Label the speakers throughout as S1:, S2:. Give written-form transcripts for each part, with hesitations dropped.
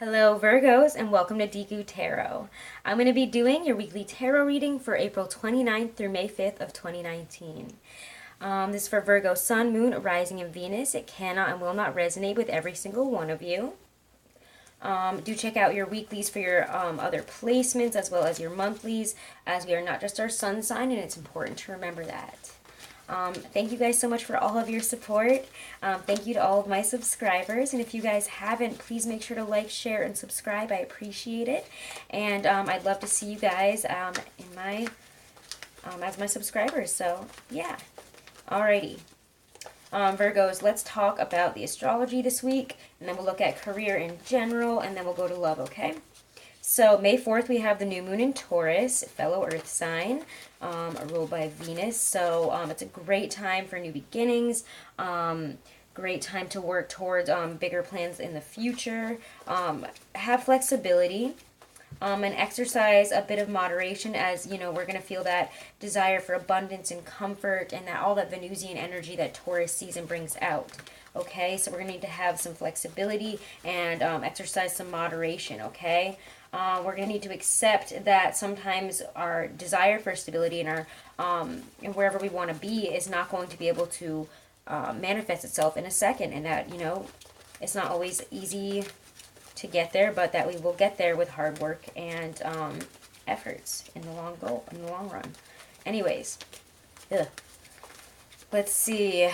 S1: Hello Virgos and welcome to Deku Tarot. I'm going to be doing your weekly tarot reading for April 29th through May 5th of 2019. This is for Virgo, Sun, Moon, Rising, and Venus. It cannot and will not resonate with every single one of you. Do check out your weeklies for your other placements as well as your monthlies, as we are not just our sun sign, and it's important to remember that. Thank you guys so much for all of your support. Thank you to all of my subscribers. And if you guys haven't, please make sure to like, share, and subscribe. I appreciate it. And I'd love to see you guys in my as my subscribers. So, yeah. Alrighty. Virgos, let's talk about the astrology this week. And then we'll look at career in general. And then we'll go to love, okay? So May 4th, we have the new moon in Taurus, fellow earth sign, ruled by Venus. So it's a great time for new beginnings, great time to work towards bigger plans in the future. Have flexibility and exercise a bit of moderation, as, you know, we're going to feel that desire for abundance and comfort and that all that Venusian energy that Taurus season brings out. Okay, so we're going to need to have some flexibility and exercise some moderation, okay? We're going to need to accept that sometimes our desire for stability and and wherever we want to be is not going to be able to manifest itself in a second, and that, you know, it's not always easy to get there, but that we will get there with hard work and efforts in the long run. Anyways, let's see,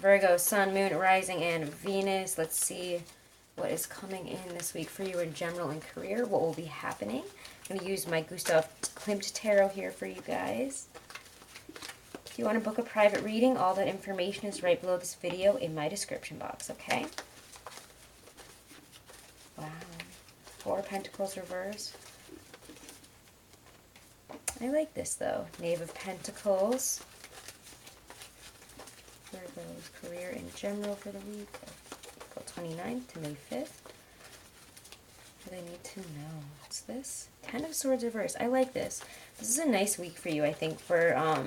S1: Virgo, Sun, Moon, Rising, and Venus. Let's see what is coming in this week for you in general and career, what will be happening. I'm going to use my Gustav Klimt Tarot here for you guys. If you want to book a private reading, all that information is right below this video in my description box, okay? Wow. Four of Pentacles reverse. I like this, though. Knave of Pentacles. Virgo's career in general for the week. April 29th to May 5th. What do I need to know? What's this? Ten of Swords reverse. I like this. This is a nice week for you, I think, for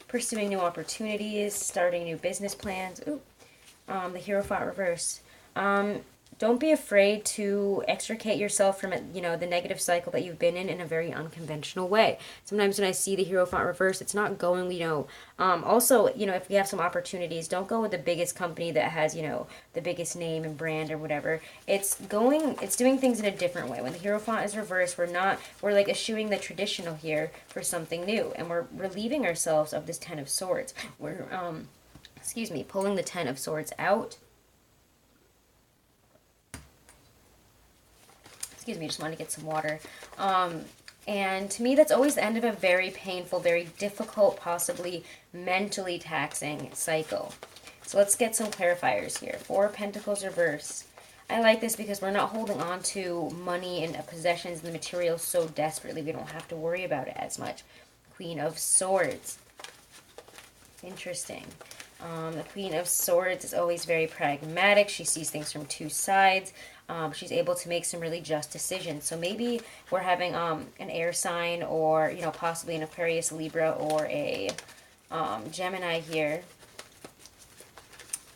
S1: pursuing new opportunities, starting new business plans. Ooh, the Hierophant reverse. Don't be afraid to extricate yourself from, you know, the negative cycle that you've been in a very unconventional way. Sometimes when I see the Hierophant reverse, it's not going, you know, also, you know, if we have some opportunities, don't go with the biggest company that has, you know, the biggest name and brand or whatever. It's doing things in a different way. When the Hierophant is reversed, we're like eschewing the traditional here for something new, and we're relieving ourselves of this Ten of Swords. We're, pulling the Ten of Swords out. Excuse me, just wanted to get some water. And to me, that's always the end of a very painful, very difficult, possibly mentally taxing cycle. So let's get some clarifiers here. Four of Pentacles reverse. I like this because we're not holding on to money and possessions and the material so desperately. We don't have to worry about it as much. Queen of Swords. Interesting. The Queen of Swords is always very pragmatic. She sees things from two sides. She's able to make some really just decisions. So maybe we're having an air sign, or, you know, possibly an Aquarius, Libra, or a Gemini here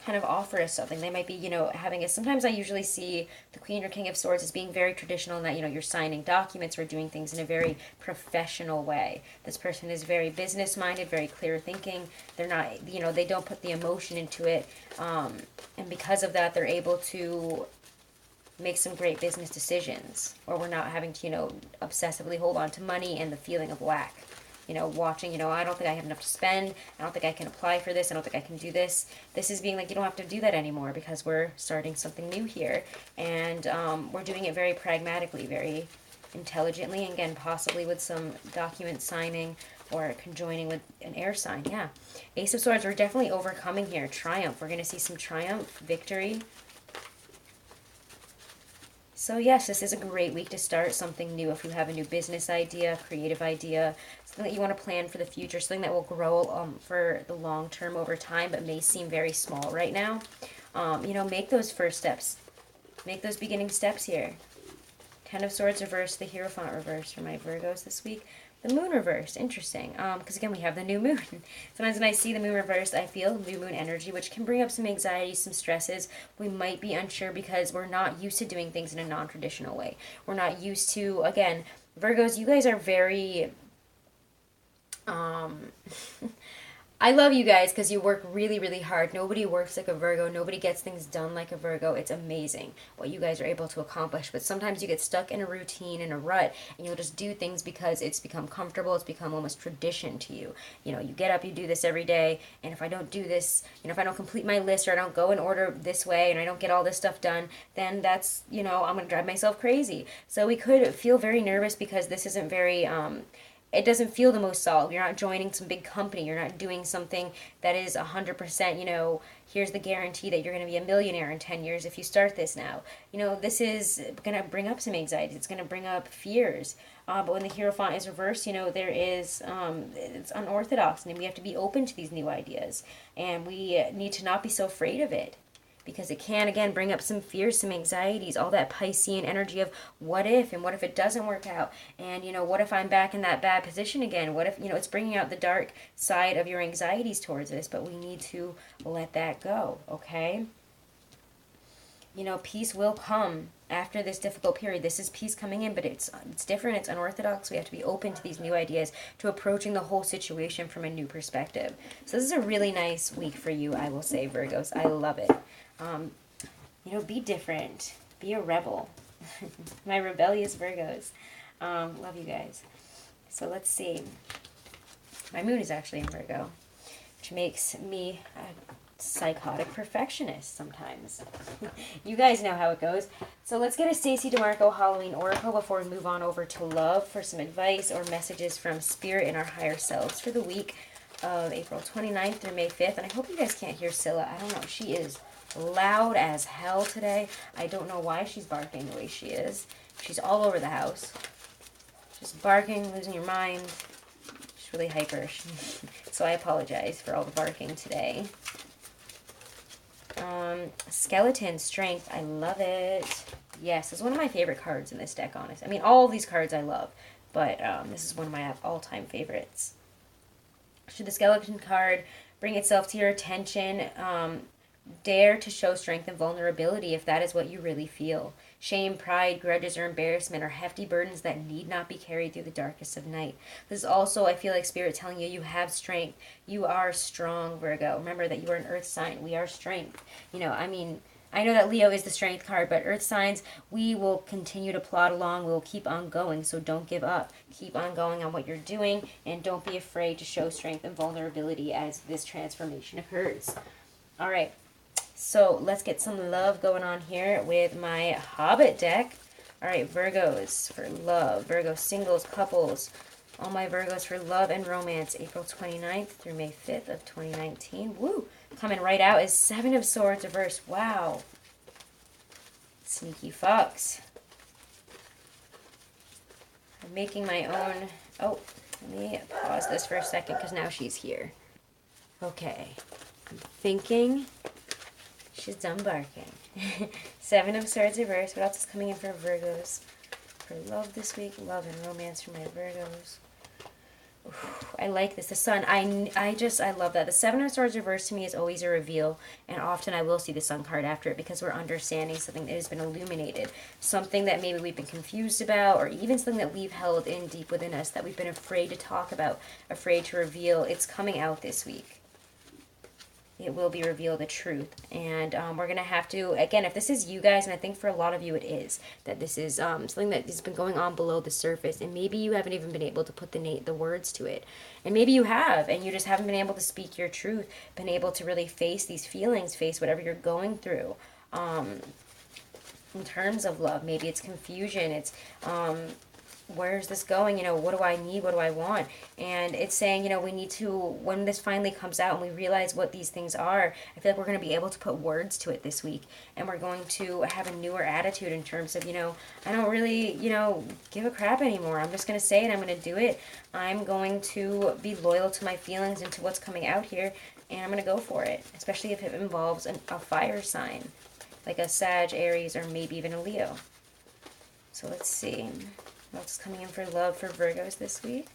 S1: kind of offer us something. They might be, you know, having a, sometimes I usually see the Queen or King of Swords as being very traditional in that, you know, you're signing documents or doing things in a very professional way. This person is very business-minded, very clear thinking. They're not, you know, they don't put the emotion into it. And because of that, they're able to make some great business decisions, or we're not having to, you know, obsessively hold on to money and the feeling of lack. You know, watching, you know, I don't think I have enough to spend. I don't think I can apply for this. I don't think I can do this. This is being like, you don't have to do that anymore because we're starting something new here. And we're doing it very pragmatically, very intelligently. And again, possibly with some document signing or conjoining with an air sign. Yeah. Ace of Swords, we're definitely overcoming here. Triumph. We're going to see some triumph, victory. So yes, this is a great week to start something new. If you have a new business idea, creative idea, something that you want to plan for the future, something that will grow for the long term over time, but may seem very small right now, you know, make those first steps. Make those beginning steps here. Ten of Swords reverse, the Hierophant reverse for my Virgos this week. The moon reversed. Interesting. Because again, we have the new moon. Sometimes when I see the moon reversed, I feel new moon energy, which can bring up some anxiety, some stresses. We might be unsure because we're not used to doing things in a non-traditional way. We're not used to, again, Virgos, you guys are very, I love you guys because you work really, really hard. Nobody works like a Virgo. Nobody gets things done like a Virgo. It's amazing what you guys are able to accomplish. But sometimes you get stuck in a routine, in a rut, and you'll just do things because it's become comfortable. It's become almost tradition to you. You know, you get up, you do this every day, and if I don't do this, you know, if I don't complete my list or I don't go in order this way and I don't get all this stuff done, then that's, you know, I'm going to drive myself crazy. So we could feel very nervous because this isn't very, it doesn't feel the most solid. You're not joining some big company. You're not doing something that is 100%, you know, here's the guarantee that you're going to be a millionaire in 10 years if you start this now. You know, this is going to bring up some anxiety. It's going to bring up fears. But when the Hierophant is reversed, you know, there is, it's unorthodox, and we have to be open to these new ideas. And we need to not be so afraid of it, because it can, again, bring up some fears, some anxieties, all that Piscean energy of what if, and what if it doesn't work out, and, you know, what if I'm back in that bad position again, what if, you know, it's bringing out the dark side of your anxieties towards this, but we need to let that go, okay? You know, peace will come after this difficult period. This is peace coming in, but it's different, it's unorthodox. We have to be open to these new ideas, to approaching the whole situation from a new perspective. So this is a really nice week for you, I will say, Virgos. I love it. You know, be different. Be a rebel. My rebellious Virgos. Love you guys. So let's see. My moon is actually in Virgo, which makes me a psychotic perfectionist sometimes. You guys know how it goes. So let's get a Stacey DeMarco Halloween Oracle before we move on over to love for some advice or messages from Spirit and our higher selves for the week of April 29th through May 5th. And I hope you guys can't hear Scylla. I don't know. She is loud as hell today. I don't know why she's barking the way she is. She's all over the house. Just barking, losing your mind. She's really hyper. So I apologize for all the barking today. Skeleton Strength. I love it. Yes, it's one of my favorite cards in this deck, honestly. I mean, all of these cards I love, but this is one of my all-time favorites. Should the Skeleton card bring itself to your attention, dare to show strength and vulnerability if that is what you really feel. Shame, pride, grudges, or embarrassment are hefty burdens that need not be carried through the darkest of night. This is also, I feel like, Spirit telling you have strength. You are strong, Virgo. Remember that you are an earth sign. We are strength. You know, I mean, I know that Leo is the strength card, but earth signs, we will continue to plod along. We'll keep on going, so don't give up. Keep on going on what you're doing, and don't be afraid to show strength and vulnerability as this transformation occurs. All right. So let's get some love going on here with my Hobbit deck. All right, Virgos for love, Virgo singles, couples, all my Virgos for love and romance, April 29th through May 5th of 2019. Woo! Coming right out is Seven of Swords reversed. Wow. Sneaky fox. I'm making my own... Oh, let me pause this for a second because now she's here. Okay. I'm thinking... She's done barking. Seven of Swords reversed. What else is coming in for Virgos? For love this week. Love and romance for my Virgos. Ooh, I like this. The Sun. I love that. The Seven of Swords reversed to me is always a reveal. And often I will see the Sun card after it because we're understanding something that has been illuminated. Something that maybe we've been confused about, or even something that we've held in deep within us that we've been afraid to talk about, afraid to reveal. It's coming out this week. It will be revealed, the truth. And we're going to have to, again, if this is you guys, and I think for a lot of you it is, that this is something that has been going on below the surface, and maybe you haven't even been able to put the words to it. And maybe you have, and you just haven't been able to speak your truth, been able to really face these feelings, face whatever you're going through. In terms of love, maybe it's confusion, it's... where's this going? You know, what do I need? What do I want? And it's saying, you know, we need to, when this finally comes out and we realize what these things are, I feel like we're going to be able to put words to it this week. And we're going to have a newer attitude in terms of, you know, I don't really, you know, give a crap anymore. I'm just going to say it. I'm going to do it. I'm going to be loyal to my feelings and to what's coming out here. And I'm going to go for it, especially if it involves a fire sign, like a Sag, Aries, or maybe even a Leo. So let's see. What's coming in for love for Virgos this week?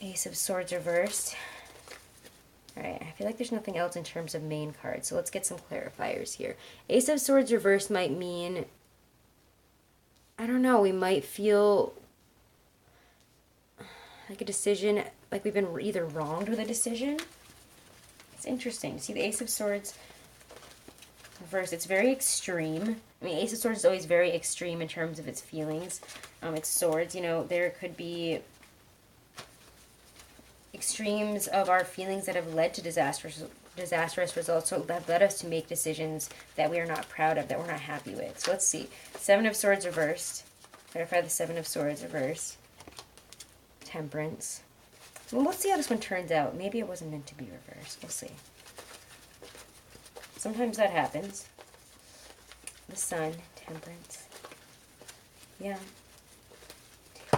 S1: Ace of Swords reversed. Alright, I feel like there's nothing else in terms of main cards, so let's get some clarifiers here. Ace of Swords reversed might mean, I don't know, we might feel like a decision, like we've been either wronged with a decision. It's interesting. See the Ace of Swords reversed, it's very extreme. I mean, Ace of Swords is always very extreme in terms of its feelings. It's swords, you know, there could be extremes of our feelings that have led to disastrous results, so that have led us to make decisions that we are not proud of, that we're not happy with. So let's see. Seven of Swords reversed. Clarify the Seven of Swords reversed. Temperance. Well, let's see how this one turns out. Maybe it wasn't meant to be reversed. We'll see. Sometimes that happens. The Sun. Temperance. Yeah.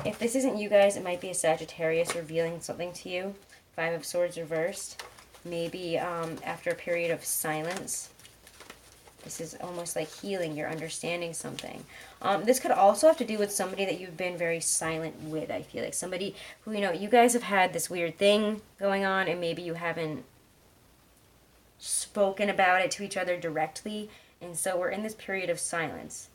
S1: If this isn't you guys, it might be a Sagittarius revealing something to you. Five of Swords reversed. Maybe after a period of silence. This is almost like healing. You're understanding something. This could also have to do with somebody that you've been very silent with, I feel like. Somebody who, you know, you guys have had this weird thing going on and maybe you haven't spoken about it to each other directly. And so we're in this period of silence.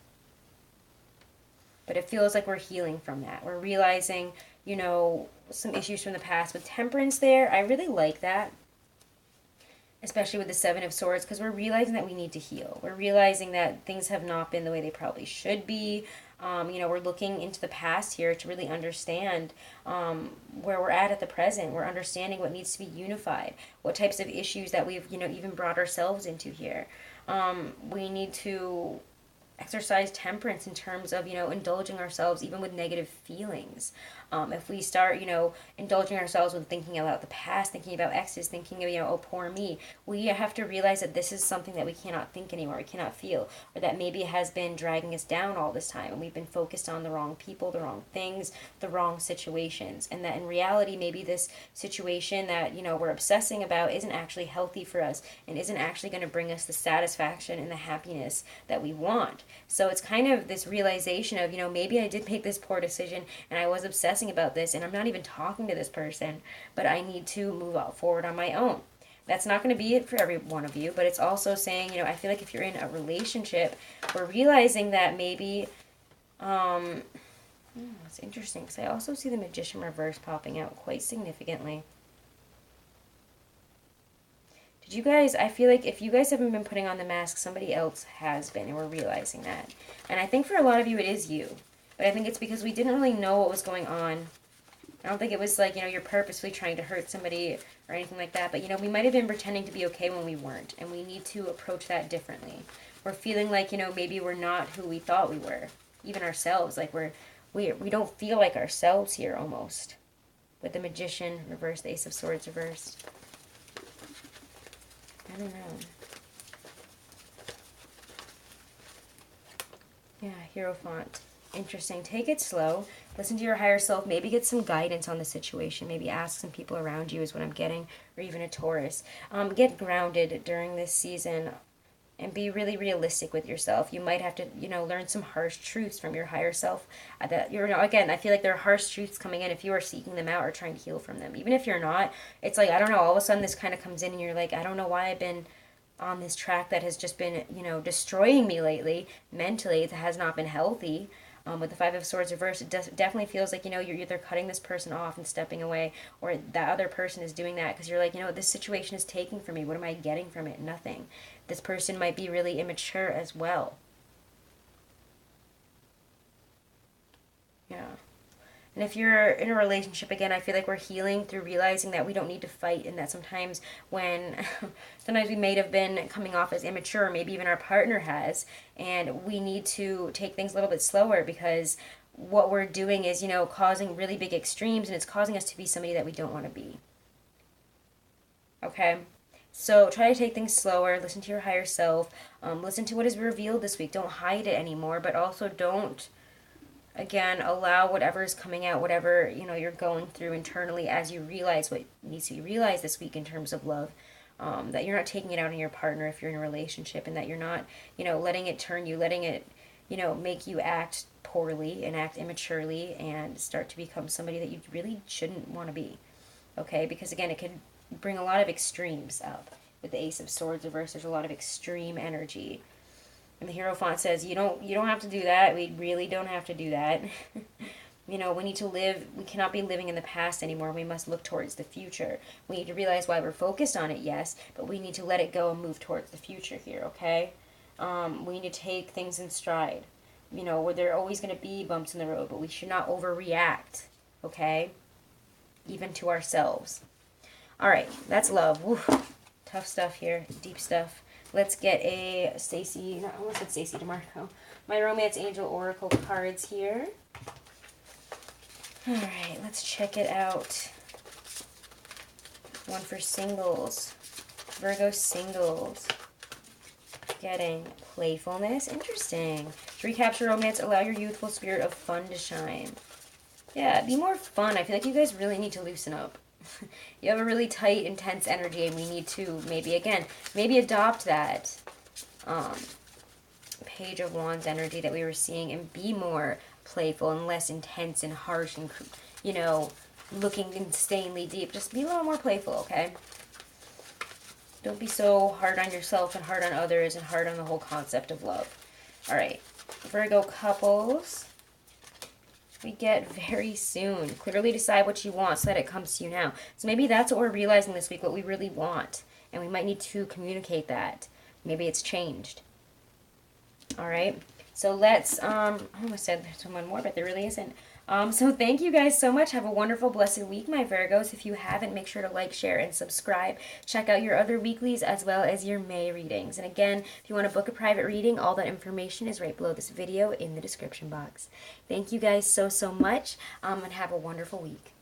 S1: But it feels like we're healing from that. We're realizing, you know, some issues from the past. With Temperance there, I really like that. Especially with the Seven of Swords, because we're realizing that we need to heal. We're realizing that things have not been the way they probably should be. You know, we're looking into the past here to really understand where we're at the present. We're understanding what needs to be unified. What types of issues that we've, you know, even brought ourselves into here. We need to exercise temperance in terms of, you know, indulging ourselves even with negative feelings. If we start, you know, indulging ourselves with thinking about the past, thinking about exes, thinking of, you know, oh, poor me, we have to realize that this is something that we cannot think anymore, we cannot feel, or that maybe it has been dragging us down all this time, and we've been focused on the wrong people, the wrong things, the wrong situations, and that in reality, maybe this situation that, you know, we're obsessing about isn't actually healthy for us, and isn't actually going to bring us the satisfaction and the happiness that we want. So it's kind of this realization of, you know, maybe I did make this poor decision, and I was obsessing about this, and I'm not even talking to this person, but I need to move out forward on my own. That's not going to be it for every one of you, but it's also saying, you know, I feel like if you're in a relationship, we're realizing that maybe, it's interesting, because I also see the Magician reverse popping out quite significantly. Did you guys, I feel like if you guys haven't been putting on the mask, somebody else has been, and we're realizing that. And I think for a lot of you, it is you. But I think it's because we didn't really know what was going on. I don't think it was like, you know, you're purposely trying to hurt somebody or anything like that. But, you know, we might have been pretending to be okay when we weren't. And we need to approach that differently. We're feeling like, you know, maybe we're not who we thought we were. Even ourselves. Like we don't feel like ourselves here almost. With the Magician reversed, the Ace of Swords reversed. I don't know. Yeah, Hierophant. Interesting. Take it slow. Listen to your higher self. Maybe get some guidance on the situation. Maybe ask some people around you is what I'm getting. Or even a Taurus. Get grounded during this season. And be really realistic with yourself. You might have to, you know, learn some harsh truths from your higher self. That you're, again, I feel like there are harsh truths coming in if you are seeking them out or trying to heal from them. Even if you're not, it's like, I don't know, all of a sudden this kind of comes in and you're like, I don't know why I've been on this track that has just been, you know, destroying me lately. Mentally, it has not been healthy. With the Five of Swords reversed, it definitely feels like, you know, you're either cutting this person off and stepping away, or that other person is doing that because you're like, you know, this situation is taking from me. What am I getting from it? Nothing. This person might be really immature as well. Yeah. And if you're in a relationship, again, I feel like we're healing through realizing that we don't need to fight, and that sometimes sometimes we may have been coming off as immature, maybe even our partner has, and we need to take things a little bit slower because what we're doing is, you know, causing really big extremes, and it's causing us to be somebody that we don't want to be. Okay? So try to take things slower, listen to your higher self, listen to what is revealed this week. Don't hide it anymore, but also don't, again, allow whatever is coming out, whatever, you know, you're going through internally as you realize what needs to be realized this week in terms of love. That you're not taking it out on your partner if you're in a relationship, and that you're not, you know, letting it turn you, letting it, you know, make you act poorly and act immaturely and start to become somebody that you really shouldn't want to be. okay? Because again, it could bring a lot of extremes up. With the Ace of Swords reversed, there's a lot of extreme energy. And the Hierophant says, you don't have to do that. We really don't have to do that. You know, we need to live, we cannot be living in the past anymore. We must look towards the future. We need to realize why we're focused on it, yes, but we need to let it go and move towards the future here, okay? We need to take things in stride. You know, where there are always going to be bumps in the road, but we should not overreact, okay? Even to ourselves. All right, that's love. Woo. Tough stuff here, deep stuff. Let's get a Stacey, I almost said Stacey DeMarco. My Romance Angel Oracle cards here. All right, let's check it out. One for singles. Virgo singles. Getting playfulness. Interesting. To recapture romance, allow your youthful spirit of fun to shine. Yeah, be more fun. I feel like you guys really need to loosen up. You have a really tight, intense energy, and we need to maybe adopt that Page of Wands energy that we were seeing and be more playful and less intense and harsh and, you know, looking insanely deep. Just be a little more playful, okay? Don't be so hard on yourself and hard on others and hard on the whole concept of love. All right, Virgo couples. We get very soon. Clearly decide what you want so that it comes to you now. So maybe that's what we're realizing this week, what we really want. And we might need to communicate that. Maybe it's changed. All right. So let's, I almost said there's one more, but there really isn't. So thank you guys so much. Have a wonderful, blessed week, my Virgos. If you haven't, make sure to like, share, and subscribe. Check out your other weeklies as well as your May readings. And again, if you want to book a private reading, all that information is right below this video in the description box. Thank you guys so, so much, and have a wonderful week.